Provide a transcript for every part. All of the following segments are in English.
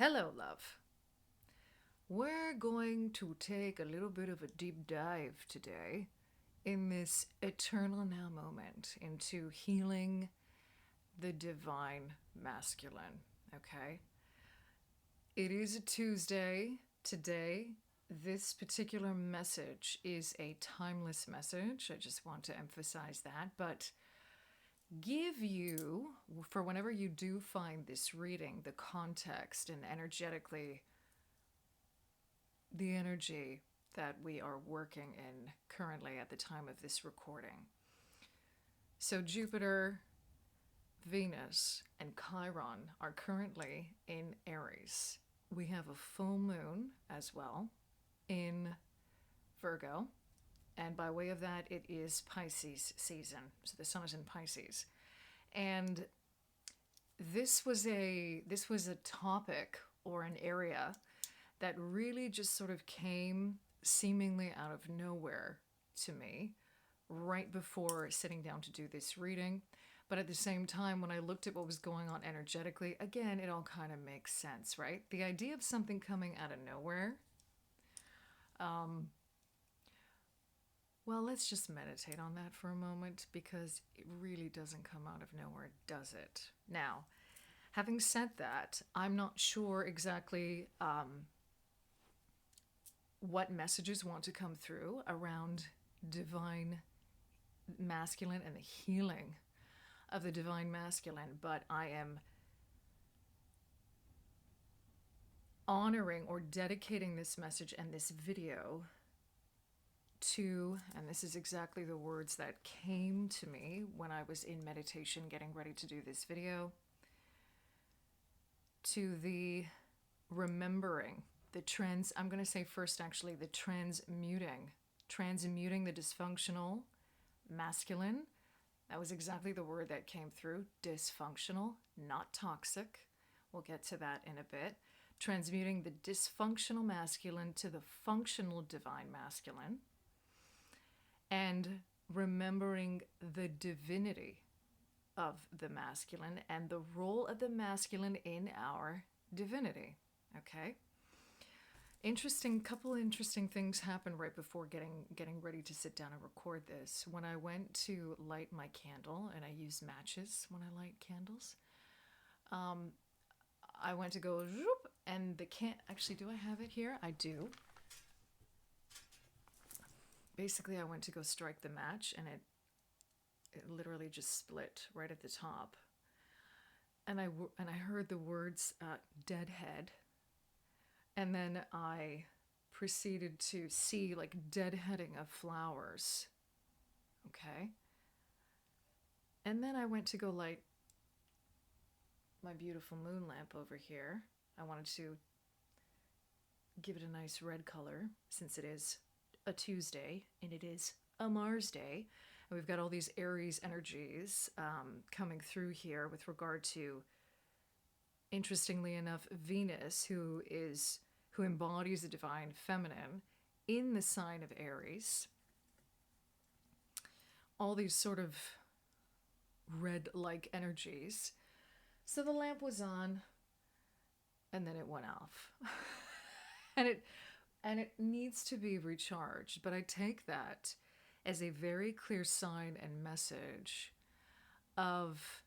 Hello, love. We're going to take a little bit of a deep dive today in this eternal now moment into healing the divine masculine. Okay? It is a Tuesday today. This particular message is a timeless message. I just want to emphasize that. But give you, for whenever you do find this reading, the context and energetically the energy that we are working in currently at the time of this recording. So, Jupiter, Venus, and Chiron are currently in Aries. We have a full moon as well in Virgo, and by way of that, it is Pisces season. So, the sun is in Pisces. And this was a topic or an area that really just sort of came seemingly out of nowhere to me right before sitting down to do this reading. But at the same time, when I looked at what was going on energetically, again, it all kind of makes sense, right? The idea of something coming out of nowhere. Well, let's just meditate on that for a moment because it really doesn't come out of nowhere, does it? Now, having said that, I'm not sure exactly what messages want to come through around divine masculine and the healing of the divine masculine, but I am honoring or dedicating this message and this video to, and this is exactly the words that came to me when I was in meditation getting ready to do this video, to the remembering I'm going to say first actually the transmuting the dysfunctional masculine. That was exactly the word that came through. Dysfunctional, not toxic. We'll get to that in a bit. Transmuting the dysfunctional masculine to the functional divine masculine. And remembering the divinity of the masculine and the role of the masculine in our divinity. Okay? Couple interesting things happened right before getting ready to sit down and record this. When I went to light my candle, and I use matches when I light candles, I went to go zoop, and actually, do I have it here? I do. Basically, I went to go strike the match, and it literally just split right at the top. And I heard the words "deadhead." And then I proceeded to see like deadheading of flowers. Okay. And then I went to go light my beautiful moon lamp over here. I wanted to give it a nice red color since it is a Tuesday and it is a Mars day. And we've got all these Aries energies coming through here with regard to, interestingly enough, Venus, who embodies the divine feminine in the sign of Aries. All these sort of red-like energies. So the lamp was on, and then it went off. and it needs to be recharged, but I take that as a very clear sign and message of.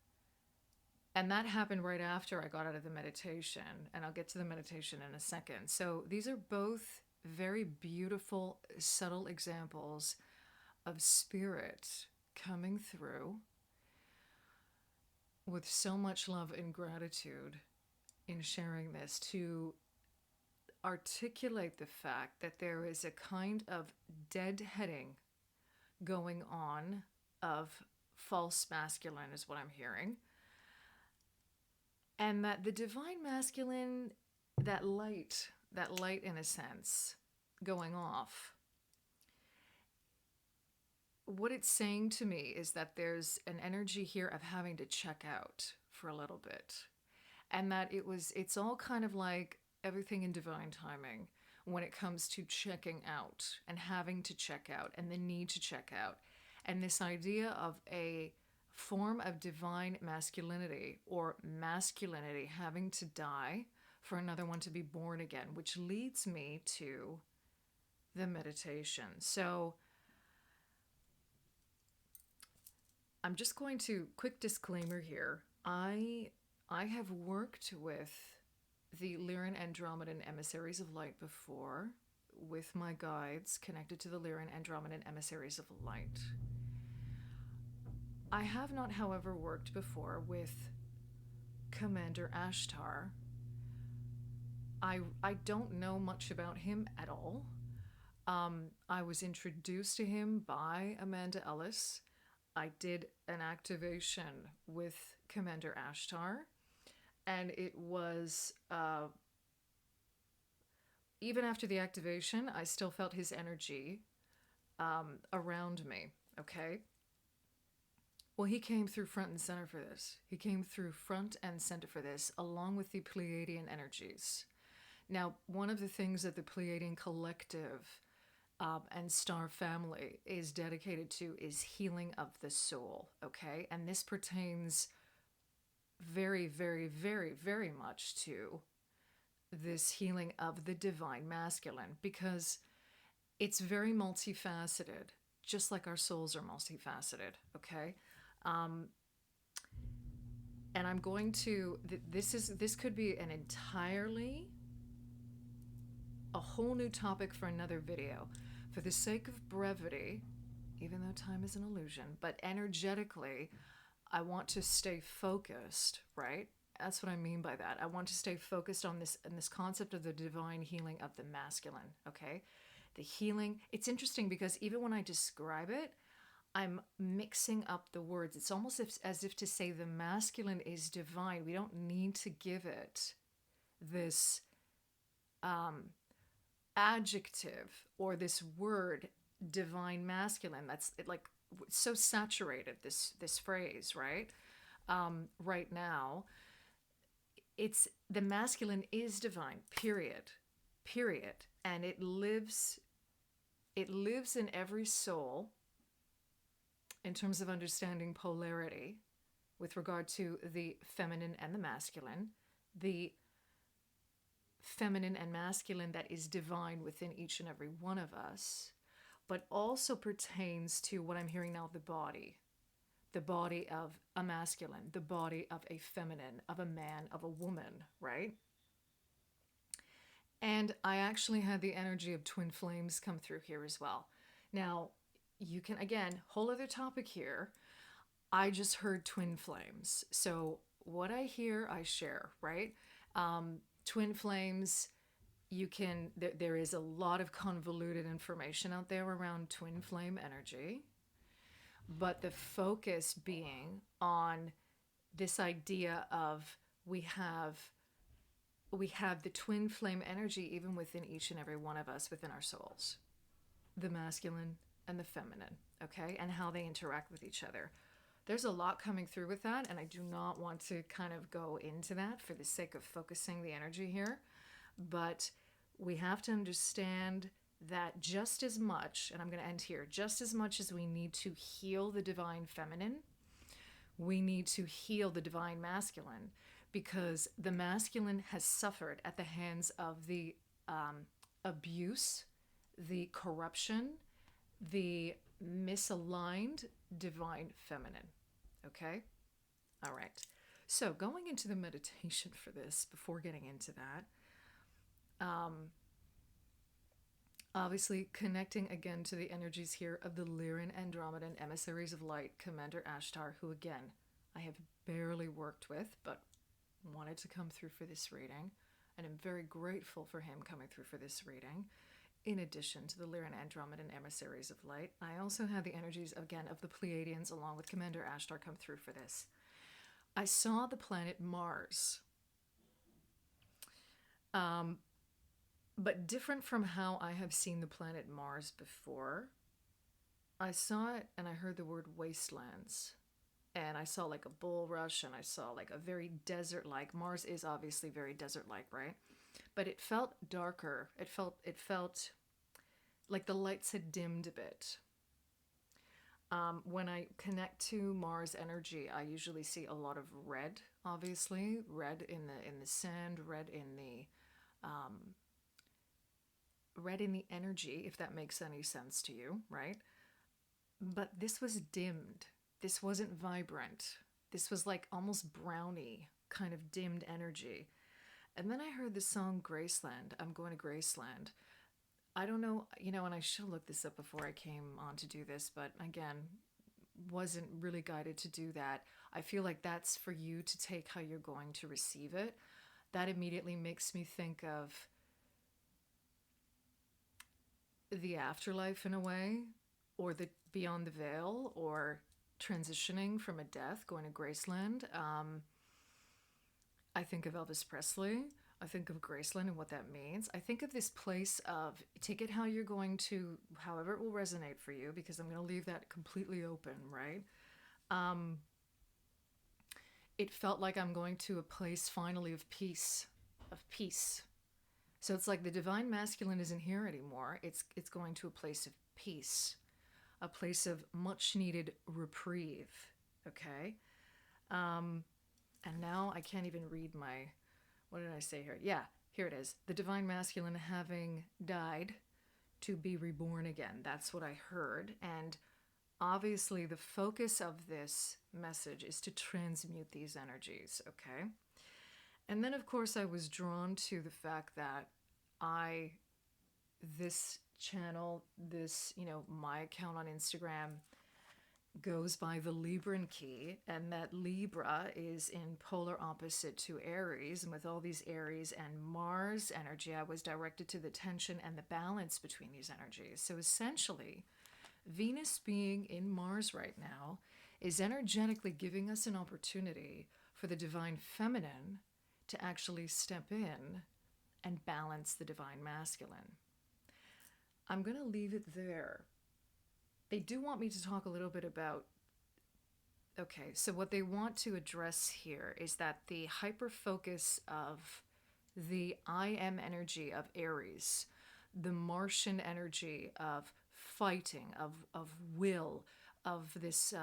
And that happened right after I got out of the meditation, and I'll get to the meditation in a second. So these are both very beautiful, subtle examples of spirit coming through with so much love and gratitude in sharing this to articulate the fact that there is a kind of deadheading going on of false masculine, is what I'm hearing. And that the divine masculine, that light in a sense, going off, what it's saying to me is that there's an energy here of having to check out for a little bit. And that it's all kind of like everything in divine timing when it comes to checking out and having to check out and the need to check out. And this idea of a form of divine masculinity or masculinity having to die for another one to be born again, which leads me to the meditation. So I'm just going to, quick disclaimer here. I have worked with the Lyran Andromedan Emissaries of Light before, with my guides connected to the Lyran Andromedan Emissaries of Light. I have not, however, worked before with Commander Ashtar. I don't know much about him at all. I was introduced to him by Amanda Ellis. I did an activation with Commander Ashtar, and it was, even after the activation, I still felt his energy around me, okay? Well, he came through front and center for this. He came through front and center for this, along with the Pleiadian energies. Now, one of the things that the Pleiadian collective and Star Family is dedicated to is healing of the soul, okay? And this pertains very, very, very, very much to this healing of the divine masculine, because it's very multifaceted, just like our souls are multifaceted, okay? And I'm going to, this could be an entirely, a whole new topic for another video. For the sake of brevity, even though time is an illusion, but energetically, I want to stay focused, right? That's what I mean by that. I want to stay focused on this concept of the divine healing of the masculine, okay? The healing, it's interesting because even when I describe it, I'm mixing up the words. It's almost as if to say the masculine is divine. We don't need to give it this adjective or this word, divine masculine. That's like so saturated, this phrase, right? Right now, it's the masculine is divine, period, and it lives in every soul in terms of understanding polarity with regard to the feminine and the masculine, the feminine and masculine that is divine within each and every one of us, but also pertains to what I'm hearing now, the body of a masculine, the body of a feminine, of a man, of a woman, right? And I actually had the energy of twin flames come through here as well. Now, you can, again, whole other topic here. I just heard twin flames. So what I hear, I share, right? Twin flames, you can, there is a lot of convoluted information out there around twin flame energy, but the focus being on this idea of we have the twin flame energy even within each and every one of us, within our souls, the masculine and the feminine, okay, and how they interact with each other. There's a lot coming through with that, and I do not want to kind of go into that for the sake of focusing the energy here, but we have to understand that just as much, and I'm going to end here, just as much as we need to heal the divine feminine, we need to heal the divine masculine, because the masculine has suffered at the hands of the abuse, the corruption, the misaligned divine feminine. Okay? All right. So going into the meditation for this, before getting into that, obviously connecting again to the energies here of the Lyran Andromedan Emissaries of Light, Commander Ashtar, who again, I have barely worked with, but wanted to come through for this reading, and I'm very grateful for him coming through for this reading. In addition to the Lyran Andromedan Emissaries of Light, I also had the energies, again, of the Pleiadians along with Commander Ashtar come through for this. I saw the planet Mars, but different from how I have seen the planet Mars before. I saw it and I heard the word wastelands, and I saw like a bulrush, and I saw like a very desert-like. Mars is obviously very desert-like, right? But it felt darker. It felt like the lights had dimmed a bit. When I connect to Mars energy, I usually see a lot of red. Obviously, red in the sand, red in the energy, if that makes any sense to you, right? But this was dimmed. This wasn't vibrant. This was like almost brownie, kind of dimmed energy. And then I heard the song Graceland. I'm going to Graceland. I don't know, and I should look this up before I came on to do this, but again, wasn't really guided to do that. I feel like that's for you to take how you're going to receive it. That immediately makes me think of the afterlife in a way, or the beyond the veil, or transitioning from a death, going to Graceland. I think of Elvis Presley. I think of Graceland and what that means. I think of this place of take it how you're going to, however it will resonate for you, because I'm going to leave that completely open, right? Um, it felt like I'm going to a place finally of peace, of peace. So it's like the divine masculine isn't here anymore. It's going to a place of peace, a place of much needed reprieve. Okay. And now I can't even read my, what did I say here? Yeah, here it is. The divine masculine having died to be reborn again. That's what I heard. And obviously, the focus of this message is to transmute these energies, okay? And then, of course, I was drawn to the fact that this channel, my account on Instagram goes by the Libran key, and that Libra is in polar opposite to Aries. And with all these Aries and Mars energy, I was directed to the tension and the balance between these energies. So essentially, Venus being in Mars right now is energetically giving us an opportunity for the divine feminine to actually step in and balance the divine masculine. I'm going to leave it there. They do want me to talk a little bit about, okay, so what they want to address here is that the hyper focus of the I am energy of Aries, the Martian energy of fighting, of will, of this,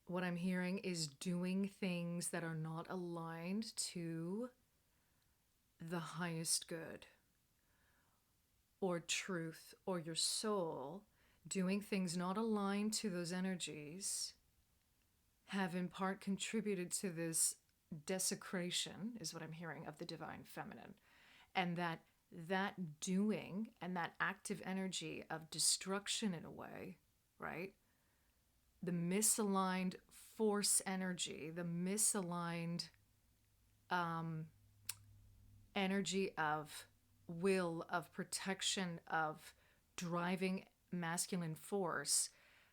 what I'm hearing is doing things that are not aligned to the highest good or truth or your soul, doing things not aligned to those energies have in part contributed to this desecration, is what I'm hearing, of the divine feminine. And that doing and that active energy of destruction in a way, right? The misaligned force energy, the misaligned energy of will, of protection, of driving masculine force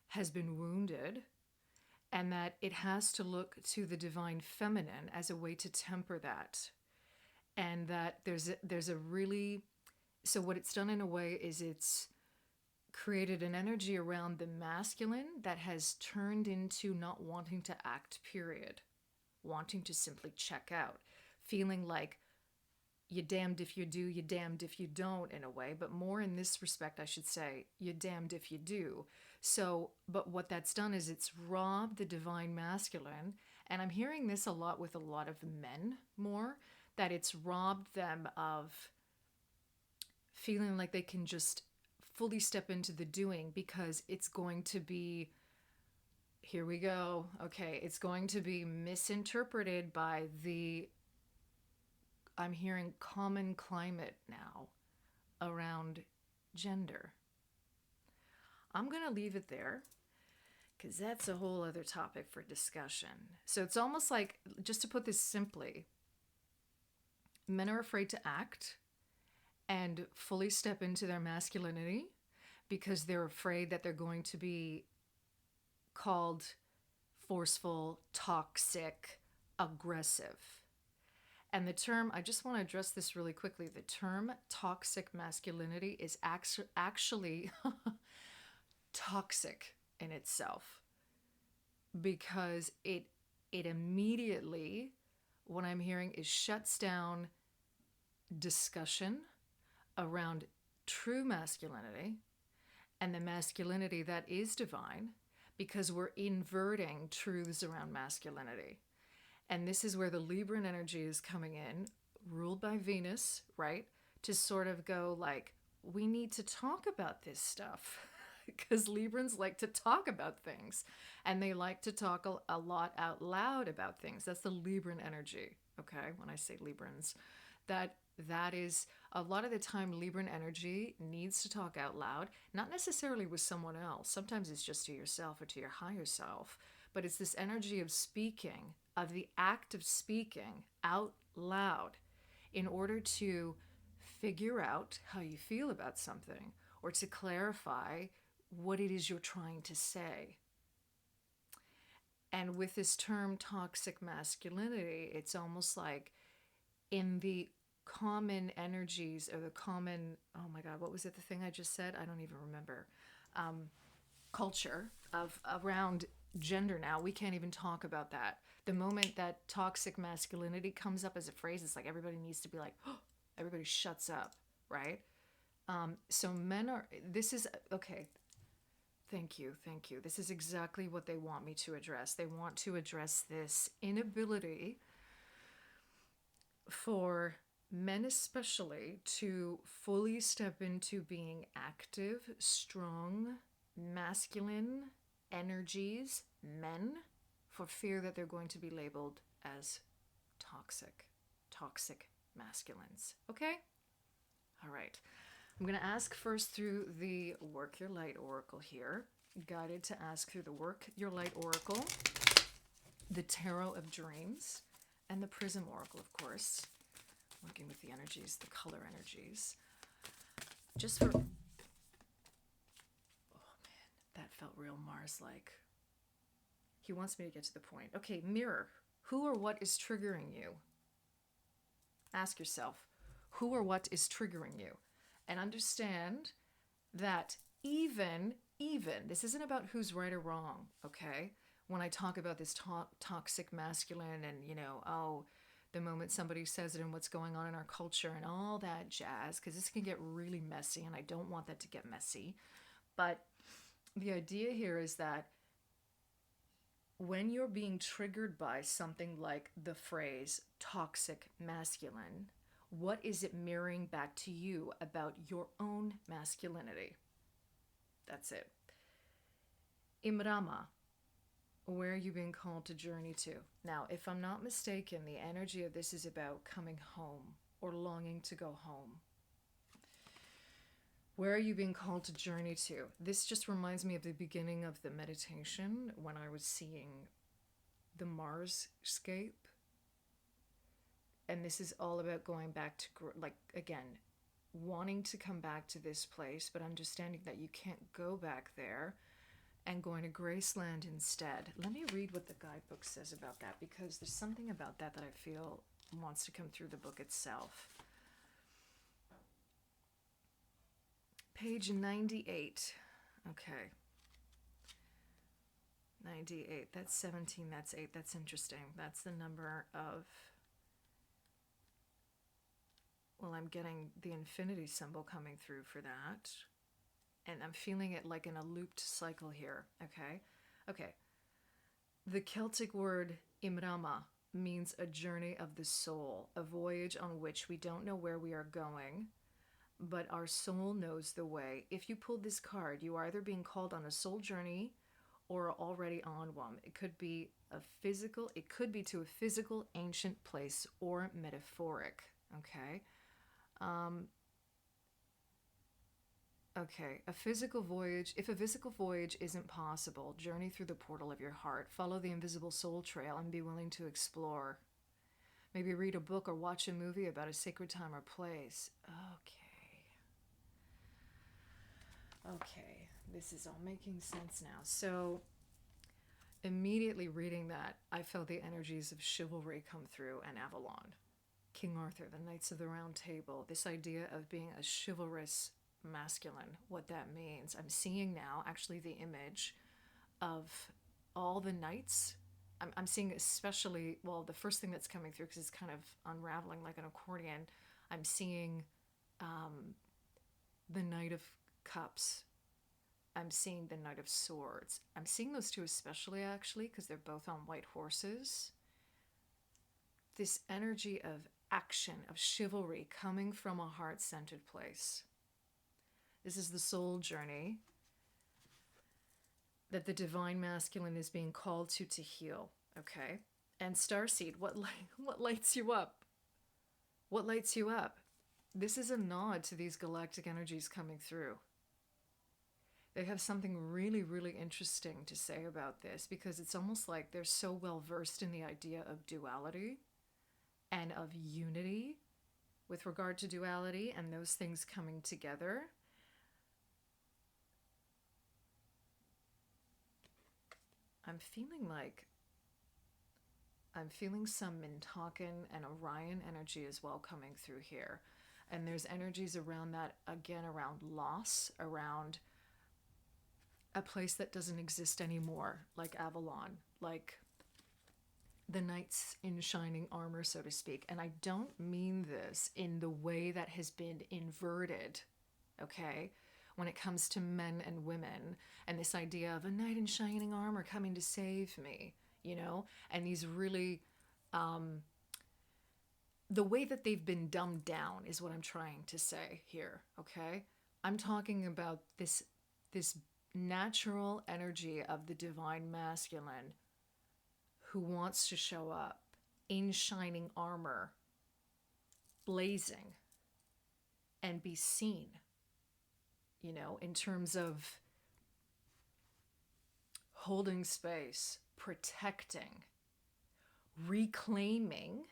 has been wounded, and that it has to look to the divine feminine as a way to temper that. And that there's a really, so what it's done in a way is it's created an energy around the masculine that has turned into not wanting to act, period. Wanting to simply check out. Feeling like you're damned if you do, you're damned if you don't, in a way. But more in this respect, I should say, you're damned if you do. So, but what that's done is it's robbed the divine masculine. And I'm hearing this a lot with a lot of men more, that it's robbed them of feeling like they can just fully step into the doing, because it's going to be, here we go, okay, it's going to be misinterpreted by the, I'm hearing, common climate now around gender. I'm going to leave it there because that's a whole other topic for discussion. So it's almost like, just to put this simply, men are afraid to act and fully step into their masculinity because they're afraid that they're going to be called forceful, toxic, aggressive. And the term, I just want to address this really quickly, the term toxic masculinity is actually toxic in itself, because it immediately, what I'm hearing is, shuts down discussion around true masculinity, and the masculinity that is divine, because we're inverting truths around masculinity. And this is where the Libran energy is coming in, ruled by Venus, right? To sort of go like, we need to talk about this stuff. Because Librans like to talk about things. And they like to talk a lot out loud about things. That's the Libran energy, okay? When I say Librans. That is, a lot of the time, Libran energy needs to talk out loud, not necessarily with someone else. Sometimes it's just to yourself or to your higher self. But it's this energy of speaking, of the act of speaking out loud in order to figure out how you feel about something or to clarify what it is you're trying to say. And with this term toxic masculinity, it's almost like in the common energies or the common, oh my God, what was it, the thing I just said? I don't even remember. Culture of around gender now, we can't even talk about that. The moment that toxic masculinity comes up as a phrase, it's like everybody needs to be like, oh, everybody shuts up, right? So men are, this is, okay, thank you. This is exactly what they want me to address. They want to address this inability for men especially to fully step into being active, strong, masculine energies, men, for fear that they're going to be labeled as toxic masculines. Okay? All right. I'm going to ask first through the Work Your Light Oracle here, guided to ask through the Work Your Light Oracle, the Tarot of Dreams, and the Prism Oracle, of course. Working with the energies, the color energies. Just for... Oh, man, that felt real Mars-like. He wants me to get to the point. Okay, mirror. Who or what is triggering you? Ask yourself, who or what is triggering you? And understand that even, this isn't about who's right or wrong, okay? When I talk about this toxic masculine and, you know, oh, the moment somebody says it and what's going on in our culture and all that jazz, because this can get really messy and I don't want that to get messy. But the idea here is that when you're being triggered by something like the phrase toxic masculine, what is it mirroring back to you about your own masculinity? That's it. Imrama, where are you being called to journey to? Now, if I'm not mistaken, the energy of this is about coming home or longing to go home. Where are you being called to journey to? This just reminds me of the beginning of the meditation when I was seeing the Mars-scape. And this is all about going back to, like, again, wanting to come back to this place, but understanding that you can't go back there and going to Graceland instead. Let me read what the guidebook says about that, because there's something about that that I feel wants to come through the book itself. Page 98. Okay. 98. That's 17. That's 8. That's interesting. That's the number of... Well, I'm getting the infinity symbol coming through for that. And I'm feeling it like in a looped cycle here. Okay? Okay. The Celtic word Imrama means a journey of the soul, a voyage on which we don't know where we are going, but our soul knows the way. If you pulled this card, you are either being called on a soul journey or already on one. It could be to a physical ancient place or metaphoric. Okay? Okay, a physical voyage. If a physical voyage isn't possible, journey through the portal of your heart. Follow the invisible soul trail and be willing to explore. Maybe read a book or watch a movie about a sacred time or place. Okay, this is all making sense now. So, immediately reading that, I felt the energies of chivalry come through and Avalon. King Arthur, the Knights of the Round Table, this idea of being a chivalrous masculine, what that means. I'm seeing now actually the image of all the knights. I'm seeing especially, well, the first thing that's coming through, because it's kind of unraveling like an accordion, I'm seeing the Knight of Cups, I'm seeing the Knight of Swords. I'm seeing those two especially, actually, because they're both on white horses. This energy of action, of chivalry, coming from a heart-centered place. This is the soul journey that the divine masculine is being called to heal, okay? And Starseed, what lights you up? What lights you up? This is a nod to these galactic energies coming through. They have something really, really interesting to say about this, because it's almost like they're so well versed in the idea of duality and of unity with regard to duality and those things coming together. I'm feeling some Mintakan and Orion energy as well coming through here. And there's energies around that, again, around loss, around a place that doesn't exist anymore, like Avalon, like the knights in shining armor, so to speak. And I don't mean this in the way that has been inverted, okay, when it comes to men and women, and this idea of a knight in shining armor coming to save me, you know, and these really, the way that they've been dumbed down is what I'm trying to say here, okay? I'm talking about this natural energy of the divine masculine who wants to show up in shining armor, blazing, and be seen, you know, in terms of holding space, protecting, reclaiming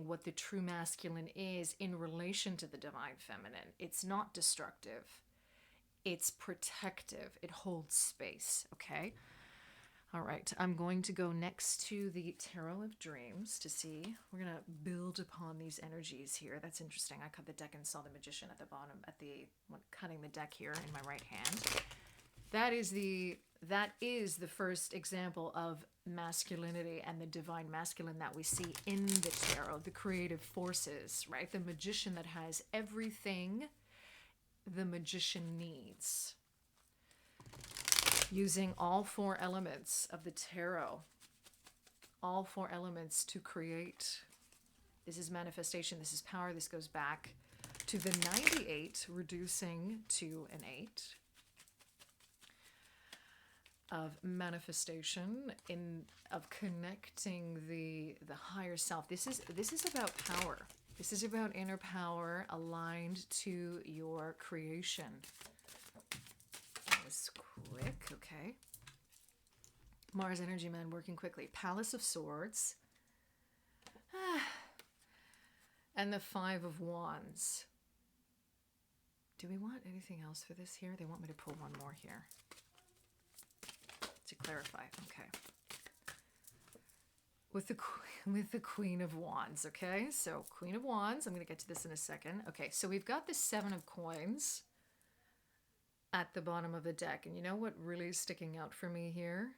what the true masculine is in relation to the divine feminine. It's not destructive. It's protective. It holds space, okay? All right, I'm going to go next to the Tarot of Dreams to see. We're going to build upon these energies here. That's interesting. I cut the deck and saw the Magician at the bottom, cutting the deck here in my right hand. That is the first example of masculinity and the divine masculine that we see in the tarot, the creative forces, right? The magician that has everything the magician needs, using all four elements of the tarot, all four elements to create. This is manifestation, this is power, this goes back to the 98, reducing to an 8 of manifestation, of connecting the higher self. This is about power. This is about inner power aligned to your creation. That was quick, okay. Mars Energy Man working quickly. Palace of Swords. And the Five of Wands. Do we want anything else for this here? They want me to pull one more here to clarify. Okay. With the Queen of Wands, okay? So Queen of Wands, I'm going to get to this in a second. Okay, so we've got the Seven of Coins at the bottom of the deck. And you know what really is sticking out for me here?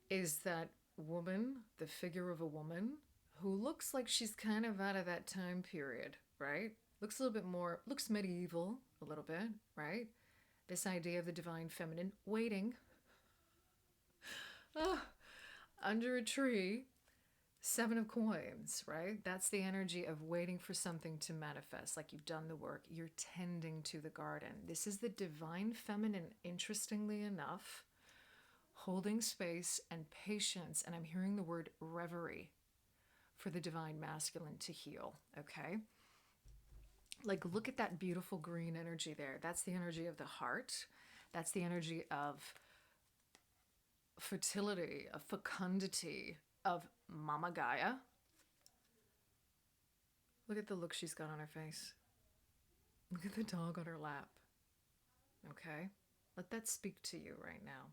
Is that woman, the figure of a woman, who looks like she's kind of out of that time period, right? Looks a little bit more, looks medieval a little bit, right? This idea of the divine feminine waiting. Under a tree, Seven of Coins, right? That's the energy of waiting for something to manifest, like you've done the work, you're tending to the garden. This is the divine feminine, interestingly enough, holding space and patience, and I'm hearing the word reverie for the divine masculine to heal, okay? Like, look at that beautiful green energy there. That's the energy of the heart. That's the energy of fertility, of fecundity, of Mama Gaia. Look at the look she's got on her face. Look at the dog on her lap. Okay? Let that speak to you right now.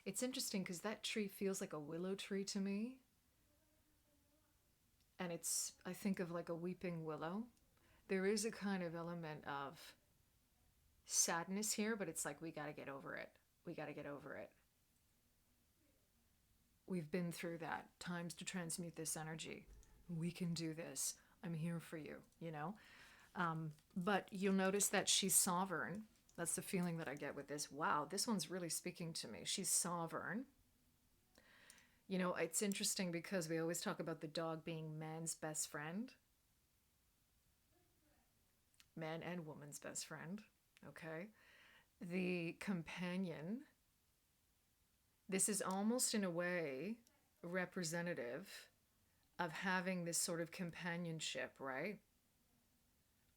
It's interesting because that tree feels like a willow tree to me. And I think of like a weeping willow. There is a kind of element of sadness here, but it's like, we got to get over it. We got to get over it. We've been through that. Times to transmute this energy. We can do this. I'm here for you, you know? But you'll notice that she's sovereign, That's the feeling that I get with this. Wow, this one's really speaking to me. She's sovereign. You know, it's interesting because we always talk about the dog being man's best friend, man and woman's best friend. Okay. The companion, this is almost in a way representative of having this sort of companionship, right?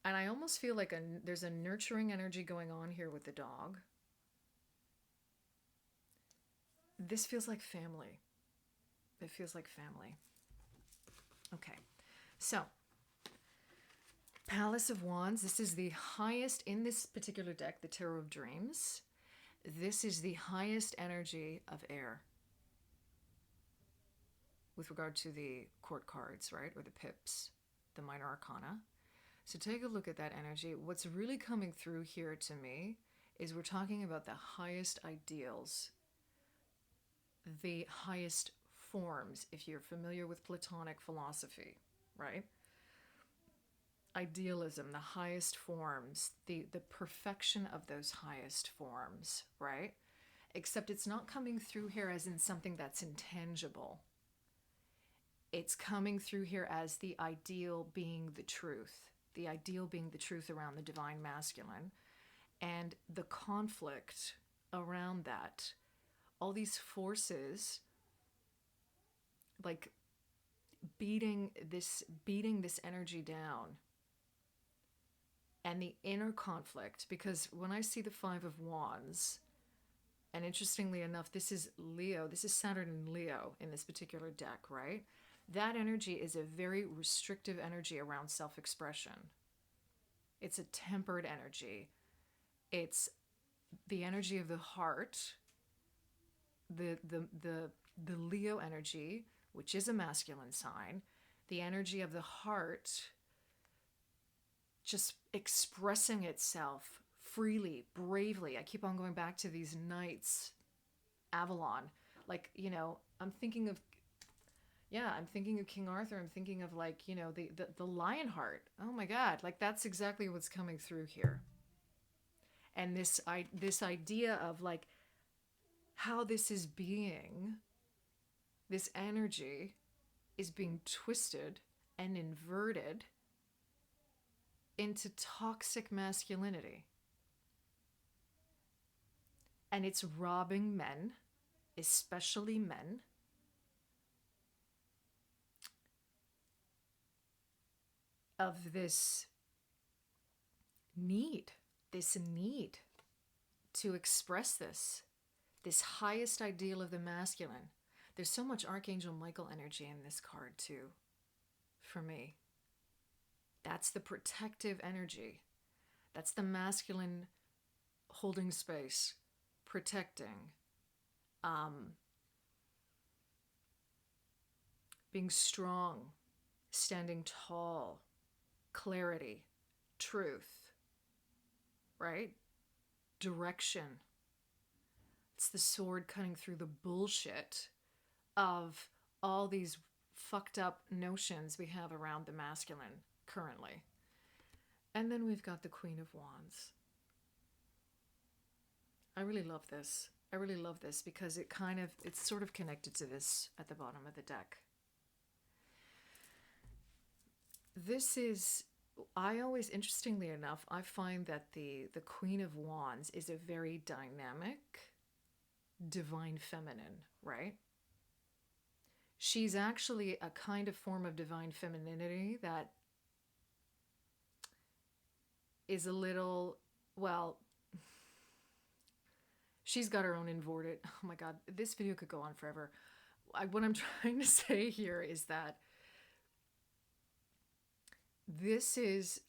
And I almost feel like there's a nurturing energy going on here with the dog. This feels like family. It feels like family. Okay, so Palace of Wands. This is the highest in this particular deck, the Tarot of Dreams. This is the highest energy of air with regard to the court cards, right? Or the pips, the minor arcana. So take a look at that energy. What's really coming through here to me is we're talking about the highest ideals, the highest forms, if you're familiar with Platonic philosophy, right? Idealism, the highest forms, the perfection of those highest forms, right? Except it's not coming through here as in something that's intangible. It's coming through here as the ideal being the truth, the ideal being the truth around the divine masculine, and the conflict around that. All these forces like beating this energy down, and the inner conflict, because when I see the Five of Wands, and interestingly enough, this is Leo, this is Saturn in Leo in this particular deck, right? That energy is a very restrictive energy around self-expression. It's a tempered energy. It's the energy of the heart, the Leo energy, which is a masculine sign, the energy of the heart just expressing itself freely, bravely. I keep on going back to these knights, Avalon. Like, you know, I'm thinking of King Arthur. I'm thinking of, like, you know, the lion heart. Oh my God, like that's exactly what's coming through here. And this idea of like how this energy is being twisted and inverted into toxic masculinity. And it's robbing men, especially men, of this need to express this highest ideal of the masculine. There's so much Archangel Michael energy in this card too, for me. That's the protective energy. That's the masculine holding space, protecting, being strong, standing tall, clarity, truth, right? Direction. It's the sword cutting through the bullshit of all these fucked up notions we have around the masculine currently. And then we've got the Queen of Wands. I really love this. I really love this because it's sort of connected to this at the bottom of the deck. This is, interestingly enough, I find that the Queen of Wands is a very dynamic, divine feminine, right? She's actually a kind of form of divine femininity that is a little, well, she's got her own inverted, oh my God, this video could go on forever. What I'm trying to say here is that this is,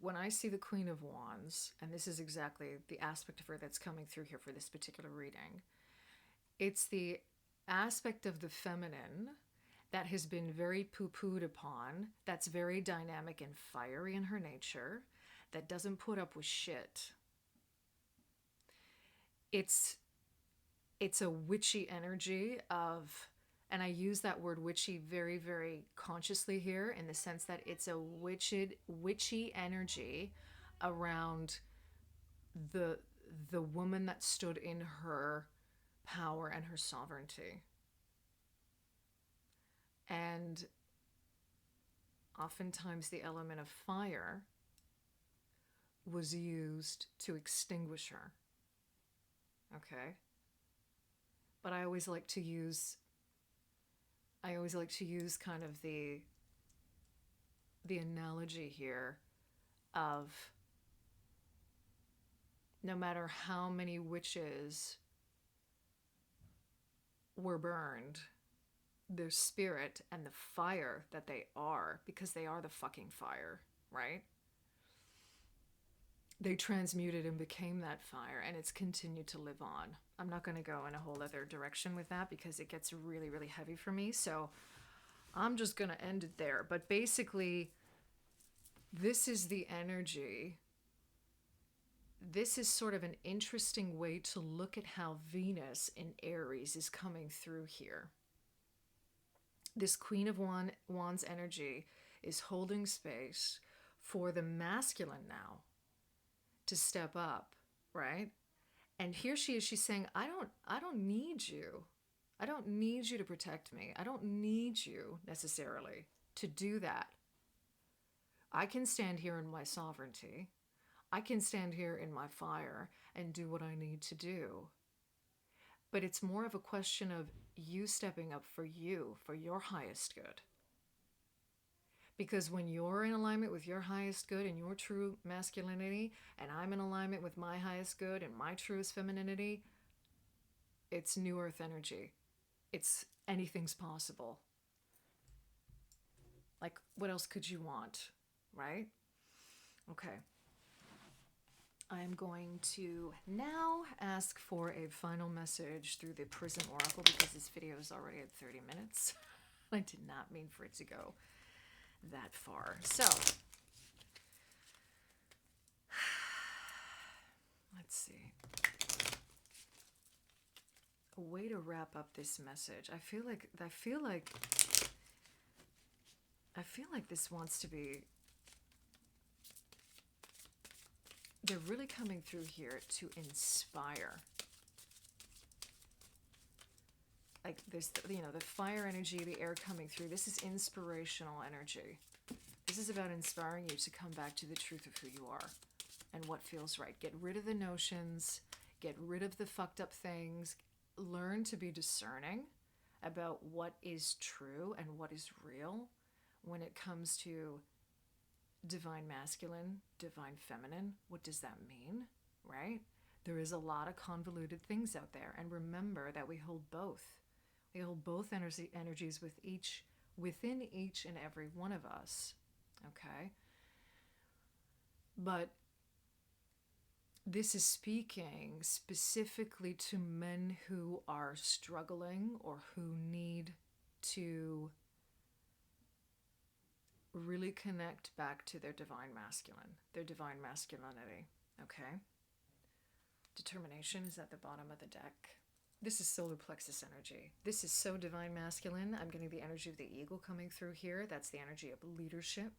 when I see the Queen of Wands, and this is exactly the aspect of her that's coming through here for this particular reading, it's the aspect of the feminine that has been very poo-pooed upon, that's very dynamic and fiery in her nature, that doesn't put up with shit. It's a witchy energy of, and I use that word witchy very, very consciously here in the sense that it's a witchy energy around the the woman that stood in her power and her sovereignty. And oftentimes the element of fire was used to extinguish her. Okay? But I always like to use kind of the analogy here of no matter how many witches were burned, their spirit and the fire that they are, because they are the fucking fire, right? They transmuted and became that fire, and it's continued to live on. I'm not going to go in a whole other direction with that because it gets really, really heavy for me. So I'm just going to end it there. But basically, this is the energy. This is sort of an interesting way to look at how Venus in Aries is coming through here. This Queen of Wands energy is holding space for the masculine now to step up, right? And here she is, she's saying, I don't need you. I don't need you to protect me. I don't need you necessarily to do that. I can stand here in my sovereignty. I can stand here in my fire and do what I need to do. But it's more of a question of you stepping up for you, for your highest good. Because when you're in alignment with your highest good and your true masculinity, and I'm in alignment with my highest good and my truest femininity, it's new earth energy. It's anything's possible. Like, what else could you want, right? Okay. I'm going to now ask for a final message through the Prism Oracle because this video is already at 30 minutes. I did not mean for it to go that far. So, let's see. A way to wrap up this message. I feel like this wants to be. They're really coming through here to inspire. Like this, the fire energy, the air coming through. This is inspirational energy. This is about inspiring you to come back to the truth of who you are and what feels right. Get rid of the notions, get rid of the fucked up things, learn to be discerning about what is true and what is real when it comes to divine masculine, divine feminine. What does that mean, right? There is a lot of convoluted things out there, and remember that we hold both. We hold both energies within each and every one of us, okay? But this is speaking specifically to men who are struggling or who need to really connect back to their divine masculine, their divine masculinity, okay? Determination is at the bottom of the deck. This is solar plexus energy. This is so divine masculine. I'm getting the energy of the eagle coming through here. That's the energy of leadership,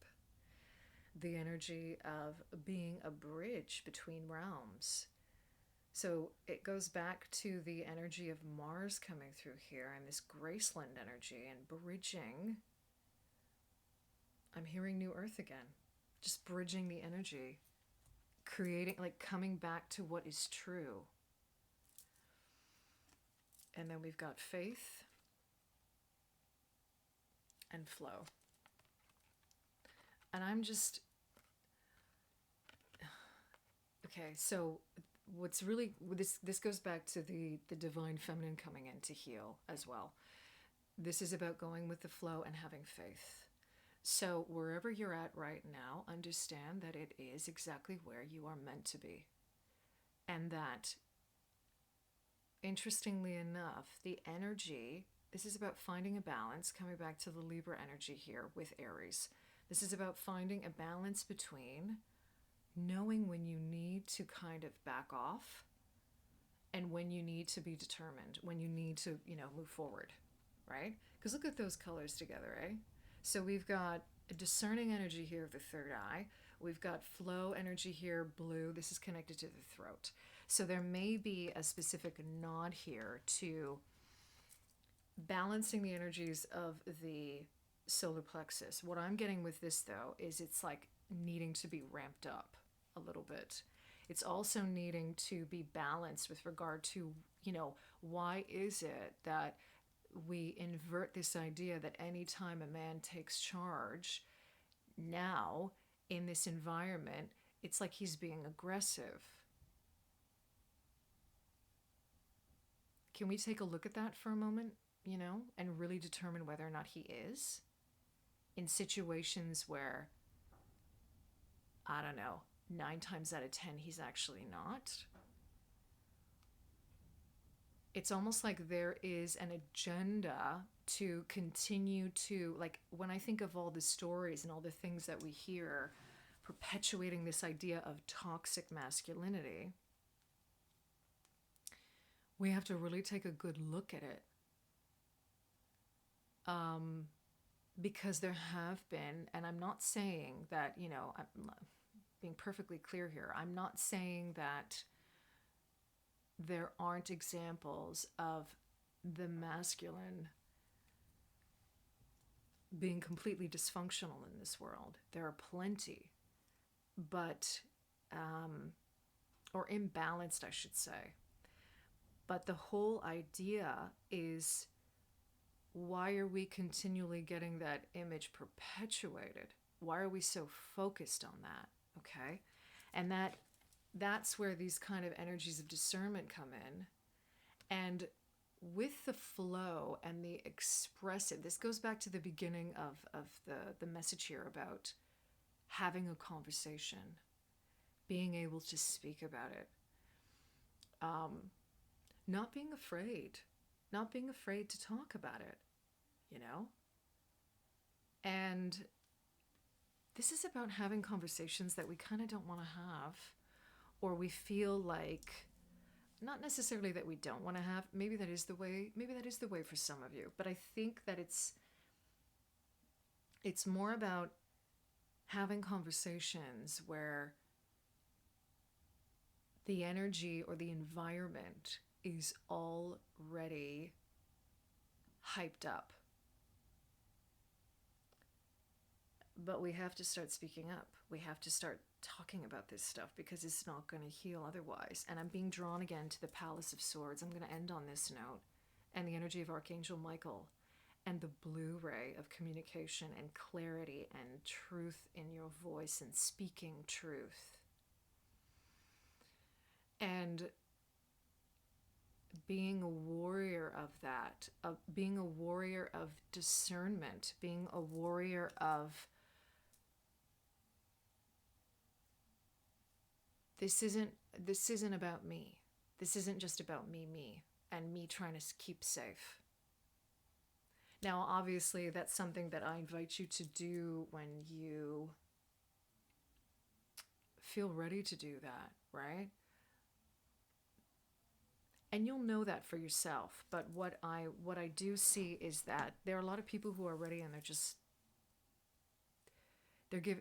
the energy of being a bridge between realms. So it goes back to the energy of Mars coming through here and this Graceland energy and bridging. I'm hearing New Earth again. Just bridging the energy. Creating, like coming back to what is true. And then we've got faith and flow. And I'm just... Okay, so what's really... This goes back to the divine feminine coming in to heal as well. This is about going with the flow and having faith. So wherever you're at right now, understand that it is exactly where you are meant to be. And that, interestingly enough, the energy, this is about finding a balance, coming back to the Libra energy here with Aries. This is about finding a balance between knowing when you need to kind of back off and when you need to be determined, when you need to, move forward, right? Because look at those colors together, eh? So we've got a discerning energy here of the third eye. We've got flow energy here, blue. This is connected to the throat. So there may be a specific nod here to balancing the energies of the solar plexus. What I'm getting with this, though, is it's like needing to be ramped up a little bit. It's also needing to be balanced with regard to, why is it that we invert this idea that anytime a man takes charge now in this environment, it's like he's being aggressive. Can we take a look at that for a moment, and really determine whether or not he is in situations where, I don't know, 9 times out of 10, he's actually not? It's almost like there is an agenda to continue to, like, when I think of all the stories and all the things that we hear perpetuating this idea of toxic masculinity, we have to really take a good look at it. Because there have been, and I'm not saying that, I'm being perfectly clear here, I'm not saying that there aren't examples of the masculine being completely dysfunctional in this world. There are plenty, but, or imbalanced, I should say. But the whole idea is, why are we continually getting that image perpetuated? Why are we so focused on that? Okay? And that's where these kind of energies of discernment come in. And with the flow and the expressive, this goes back to the beginning of the message here about having a conversation, being able to speak about it, not being afraid to talk about it, And this is about having conversations that we kind of don't want to have, or we feel like, not necessarily that we don't want to have. Maybe that is the way for some of you, but I think that it's more about having conversations where the energy or the environment is already hyped up. But we have to start speaking up. We have to start talking about this stuff because it's not going to heal otherwise. And I'm being drawn again to the Palace of Swords. I'm going to end on this note. And the energy of Archangel Michael and the blue ray of communication and clarity and truth in your voice and speaking truth. And being a warrior of that, of being a warrior of discernment, being a warrior of, this isn't about me. This isn't just about me, and me trying to keep safe. Now, obviously, that's something that I invite you to do when you feel ready to do that, right? And you'll know that for yourself. But what I do see is that there are a lot of people who are ready and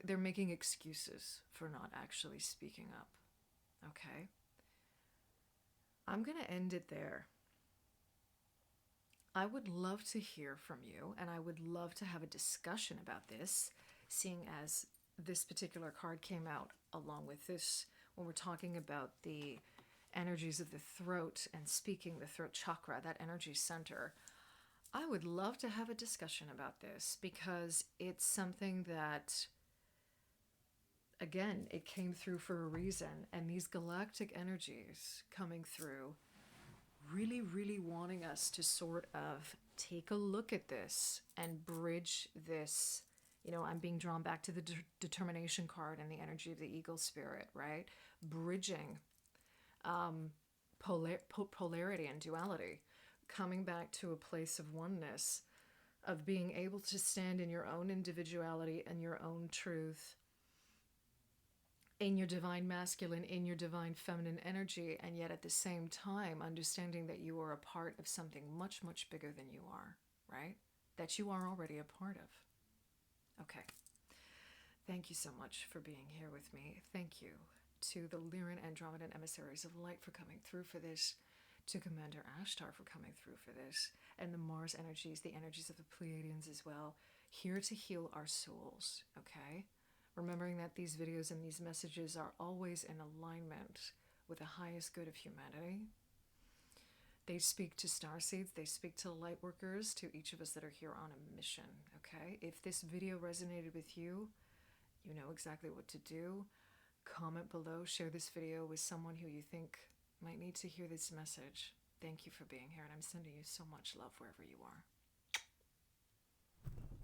they're making excuses for not actually speaking up. Okay? I'm going to end it there. I would love to hear from you, and I would love to have a discussion about this, seeing as this particular card came out along with this when we're talking about the energies of the throat and speaking the throat chakra, that energy center. I would love to have a discussion about this because it's something that, again, it came through for a reason, and these galactic energies coming through really, really wanting us to sort of take a look at this and bridge this. I'm being drawn back to the determination card and the energy of the eagle spirit, right? Bridging polarity and duality, coming back to a place of oneness, of being able to stand in your own individuality and your own truth, in your divine masculine, in your divine feminine energy, and yet at the same time understanding that you are a part of something much, much bigger than you are, right? That you are already a part of. Okay. Thank you so much for being here with me. Thank you to the Lyran Andromedan Emissaries of Light for coming through for this, to Commander Ashtar for coming through for this, and the Mars energies, the energies of the Pleiadians as well, here to heal our souls, okay? Remembering that these videos and these messages are always in alignment with the highest good of humanity. They speak to starseeds, they speak to light workers, to each of us that are here on a mission, okay? If this video resonated with you, you know exactly what to do. Comment below, share this video with someone who you think might need to hear this message. Thank you for being here, and I'm sending you so much love wherever you are.